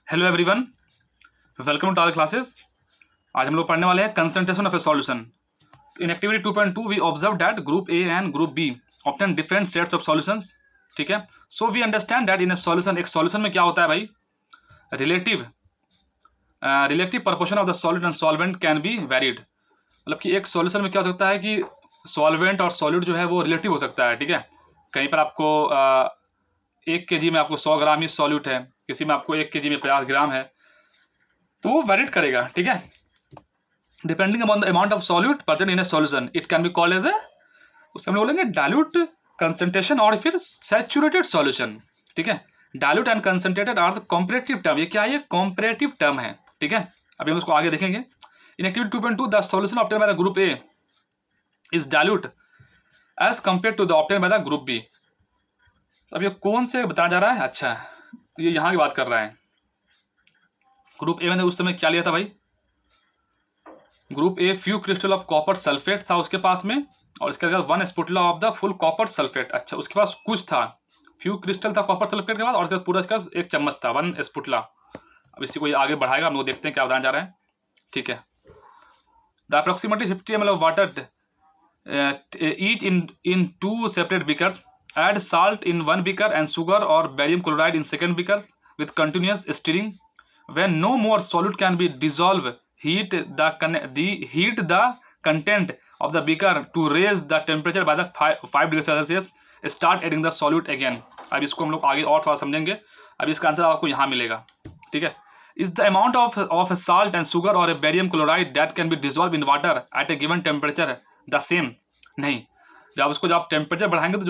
Hello everyone, welcome to our classes. आज हम लोग पढ़ने वाले हैं concentration of a solution. In activity 2.2 we observe that group A and group B obtain different sets of solutions. ठीक है, so we understand that in a solution, एक solution में क्या होता है भाई, relative relative proportion of the solute and solvent can be varied. मतलब कि एक सॉल्यूशन में क्या हो सकता है कि सॉल्वेंट और सॉल्यूट जो है वो रिलेटिव हो सकता है। ठीक है, कहीं पर आपको 1 kg में आपको 100 ग्राम ही सॉल्यूट है, किसी में आपको 1 kg में 50 ग्राम है, तो वो वेरिड करेगा। ठीक है, depending upon the amount of solute present in a solution it can be called as a, उसको हम लोग बोलेंगे डाइल्यूट, कंसंट्रेशन और फिर सैचुरेटेड सॉल्यूशन। ठीक है, dilute and concentrated are the comparative term. ये क्या है, ये कॉम्परेटिव टर्म है। ठीक है, अभी हम उसको आगे देखेंगे। In activity 2.2 the solution obtain by the group A is dilute as compare to the obtain by the group B. अब ये कौन से बताया जा रहा है, अच्छा तो ये यहाँ की बात कर रहा है। ग्रुप ए मैंने उस समय क्या लिया था भाई, group A few crystal of copper sulphate था उसके पास में, और इसके बाद 1 spatula of the full copper sulphate. अच्छा, उसके पास कुछ था, फ्यू क्रिस्टल था कॉपर सल्फेट के बाद, और इसका पूरा इसका 1 चम्मच था, 1 स्पुटला। अब इसी को ये आगे बढ़ाएगा, हम लोग देखते हैं क्या बताना जा रहा है। ठीक है, the approximately 50 ml of water each in 2 separate beakers, add salt in 1 beaker and sugar or barium chloride in 2nd beakers with continuous stirring. When no more solute can be dissolved, heat the content of the beaker to raise the temperature by the 5 degree Celsius. Start adding the solute again. अब इसको हम लोग आगे और थोड़ा समझेंगे। अब इसका आंसर आपको यहाँ मिलेगा। ठीक है, is the amount of salt and sugar or a barium chloride that can be dissolved in water at a given temperature the same? नहीं, जब आप टेम्परेचर बढ़ाएंगे तो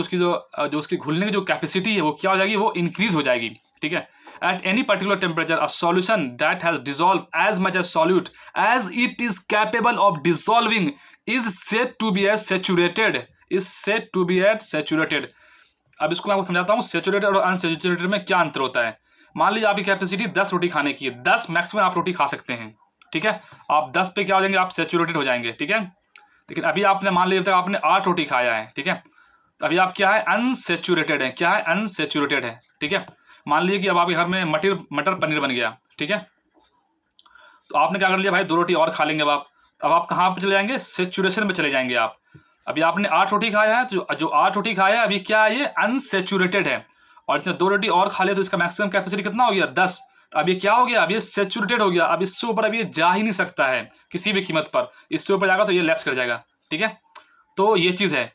जो उसकी घुलने की जो कैपेसिटी है वो क्या हो जाएगी, वो इंक्रीज हो जाएगी। ठीक है, at any particular temperature a solution that has dissolve as much as solute as it is capable of dissolving is said to be as saturated, अब इसको मैं आपको समझाता हूँ सैचुरेटेड और अनसैचुरेटेड में क्या अंतर होता है। मान लीजिए आपकी कैपेसिटी 10 रोटी खाने की है, 10 मैक्सिमम आप रोटी खा सकते हैं। ठीक है, आप 10 पे क्या हो जाएंगे, आप सैचुरेटेड हो जाएंगे। ठीक है, लेकिन अभी आपने मान लिया तक आपने 8 रोटी खाया है। ठीक है, तो अभी आप क्या है, अनसेचुरेटेड है। क्या है, अनसेचुरेटेड है। ठीक है, मान लीजिए कि अब आपके घर में मटर पनीर बन गया। ठीक है, तो आपने क्या कर लिया भाई, 2 रोटी और खा लेंगे अब आप कहाँ पे चले जाएंगे, सेचुरेशन में चले जाएंगे आप। अभी आपने 8 रोटी खाया है, तो जो 8 रोटी खाया है अभी क्या है, ये अनसेचुरेटेड है, और इसने 2 रोटी और खा लिया तो इसका मैक्सिमम कैपेसिटी कितना हो गया, 10। तो अब ये क्या हो गया, अब ये सेचुरेटेड हो गया। अब इससे ऊपर अब ये जा ही नहीं सकता है किसी भी कीमत पर, इससे ऊपर जाएगा तो ये लैप्स कर जाएगा। ठीक है, तो ये चीज़ है।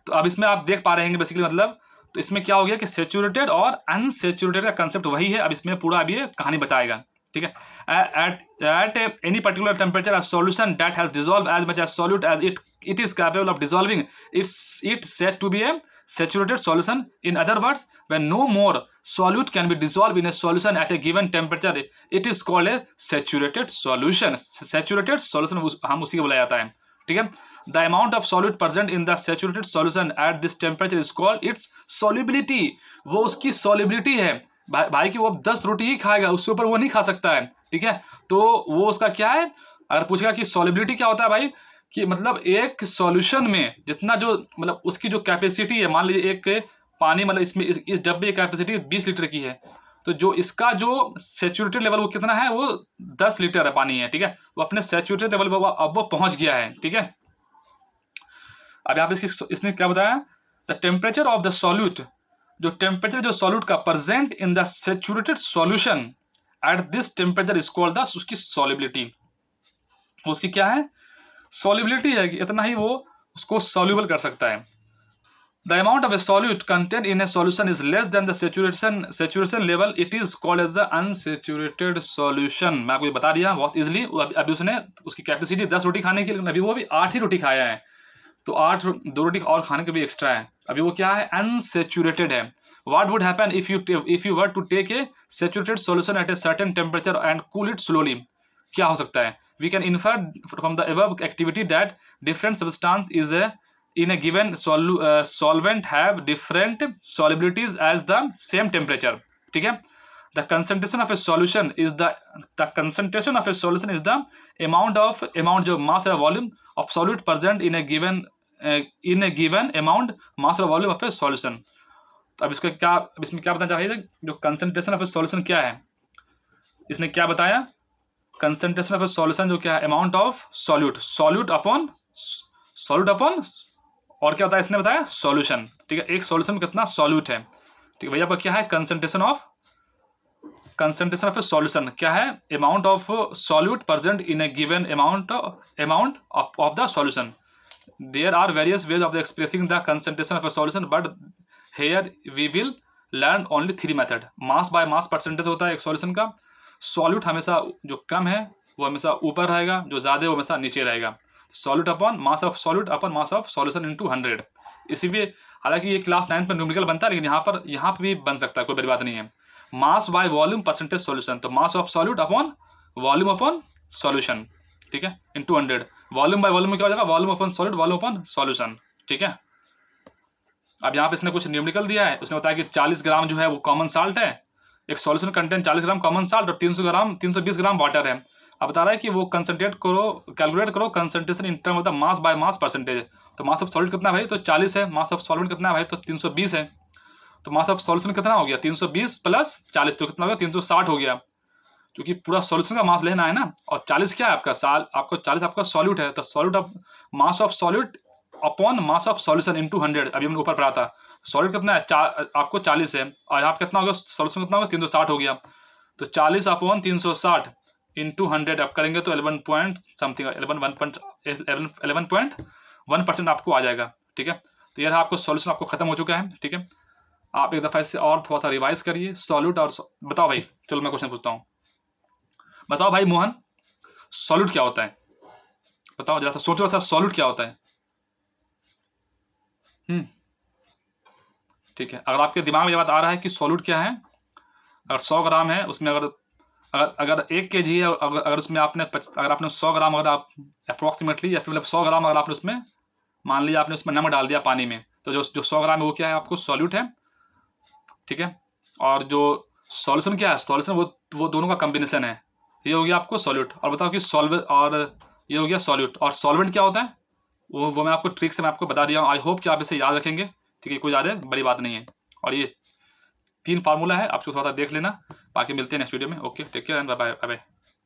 तो अब इसमें आप देख पा रहे हैं बेसिकली, मतलब तो इसमें क्या हो गया कि सेचुरेटेड और अनसेचुरेटेड का कंसेप्ट वही है। अब इसमें पूरा अब ये कहानी बताएगा। ठीक है, at any particular temperature a solution that has dissolve as much as solute as it is capable of dissolving it said to be a saturated solution. In other words, when no more solute can be dissolved in a solution at a given temperature, it is called a saturated solution. Saturated solution हम उसी को बुलाया जाता है। ठीक है, the amount of solute present in the saturated solution at this temperature is called its solubility. वो उसकी solubility है भाई कि वो 10 रोटी ही खाएगा, उससे ऊपर वो नहीं खा सकता है। ठीक है, तो वो उसका क्या है, अगर पूछेगा कि solubility क्या होता है भाई, कि मतलब एक सॉल्यूशन में जितना जो मतलब उसकी जो कैपेसिटी है, मान लीजिए एक पानी मतलब इसमें इस डब्बे की कैपेसिटी 20 लीटर की है, तो जो इसका जो सैचुरेटेड लेवल वो कितना है, वो 10 लीटर है पानी है। ठीक है, वो अपने सैचुरेटेड लेवल पर अब वो पहुंच गया है। ठीक है, अब यहाँ पे इसने क्या बताया, the temperature of the solute, जो टेम्परेचर जो सॉल्यूट का present in the saturated solution at this temperature is called the, उसकी सॉल्युबिलिटी, उसकी क्या है, सॉल्युबिलिटी है कि इतना ही वो उसको सॉल्यूबल कर सकता है। The amount of a solute content in a solution is less than the saturation level, it is called as the unsaturated solution. मैं आपको बता दिया बहुत इजीली। अभी उसने उसकी कैपेसिटी 10 रोटी खाने की, लेकिन अभी वो अभी 8 ही रोटी खाया है, तो 2 रोटी और खाने के भी एक्स्ट्रा है, अभी वो क्या है, अनसैचुरेटेड है। What would happen if you were to take a saturated solution at a certain temperature and cool it slowly? क्या हो सकता है, we can infer from the above activity that different substance is in a given solvent have different solubilities as the same temperature. ठीक है, the concentration of a solution is the amount जो mass or volume of solute present in a given amount mass or volume of a solution. तो अब इसमें क्या बताना चाहिए, जो कंसंट्रेशन ऑफ ए सॉल्यूशन क्या है, इसने क्या बताया, कंसंट्रेशन ऑफ ए सॉल्यूशन जो क्या है, amount of solute, solute upon और क्या बताया इसने बताया, सॉल्यूशन। ठीक है, एक सॉल्यूशन में कितना सॉल्यूट है। ठीक है भैया, पर क्या है कंसंट्रेशन ऑफ ए सॉल्यूशन क्या है, amount of solute present in a given amount of the solution. There are various ways of expressing the concentration of a solution, but here we will learn only 3 method. Mass by mass percentage होता है एक solution का। Solute हमेशा जो कम है वो हमेशा ऊपर रहेगा, जो ज़्यादा है वो हमेशा नीचे रहेगा। Solute upon mass of solute upon mass of solution into 100। इसीलिए हालांकि ये क्लास 9 में न्यूमेरिकल बनता है, लेकिन यहाँ पर भी बन सकता है, कोई बड़ी बात नहीं है। Mass by volume percentage solution, तो mass of solute upon volume upon solution, ठीक है, इनटू 100। वॉल्यूम बाय वॉल्यूम में क्या हो जाएगा, volume upon solute volume upon solution. ठीक है, अब यहाँ पे इसने कुछ न्यूमेरिकल दिया है। उसने बताया कि 40 ग्राम जो है वो कॉमन साल्ट है, एक सॉल्यूशन कंटेंट 40 ग्राम कॉमन साल्ट और 320 ग्राम वाटर है। अब बता रहा है कि वो कैलकुलेट करो concentration in term of the mass by mass percentage. तो मास ऑफ सॉल्यूट कितना भाई, तो 40 है। मास ऑफ सॉल्वेंट कितना है भाई, तो 320 है। तो मास ऑफ सॉल्यूशन कितना हो गया, 320 प्लस 40, तो कितना हो गया, 360 हो गया, क्योंकि पूरा सॉल्यूशन का मास लेना है ना। और 40 क्या है आपका, 40 आपका सॉल्यूट है, तो solute of mass of solute upon mass of solution into 100। अभी हमने ऊपर पढ़ा था सॉल्यूट कितना है, आपको 40 है, और यहाँ कितना हो गया, सॉल्यूशन कितना होगा, 360 हो गया। तो 40 अपॉन 360 इंटू 100 आप करेंगे तो 11.1% आपको आ जाएगा। ठीक है, तो यह आपको सॉल्यूशन आपको खत्म हो चुका है। ठीक है, आप एक दफ़ा इससे और थोड़ा सा रिवाइज करिए सॉल्यूट और बताओ भाई। चलो मैं क्वेश्चन पूछता हूँ, बताओ भाई मोहन, सॉल्यूट क्या होता है, बताओ जरा सा, सोचो सा, सॉल्यूट क्या होता है। ठीक है, अगर आपके दिमाग में ये बात आ रहा है कि सॉल्यूट क्या है, अगर 100 ग्राम है उसमें अगर 1 kg है, अगर उसमें आपने 100 ग्राम, अगर आप अप्रॉक्सीमेटली या फिर मतलब 100 ग्राम अगर आपने उसमें मान लिया आपने उसमें नमक डाल दिया पानी में, तो जो 100 ग्राम है वो क्या है, आपको सॉल्यूट है। ठीक है, और जो सॉल्यूशन क्या है, सॉल्यूशन वो दोनों का कॉम्बिनेशन है, ये हो गया आपको सॉल्यूट। और बताओ कि और ये हो गया सॉल्यूट, और सॉल्वेंट क्या होता है, वो मैं आपको ट्रिक से मैं आपको बता दिया हूँ। आई होप कि आप इसे याद रखेंगे। ठीक है, कोई ज़्यादा बड़ी बात नहीं है, और ये 3 फार्मूला है, आपको थोड़ा सा देख लेना। बाकी मिलते हैं नेक्स्ट वीडियो में। Okay, take care and bye bye.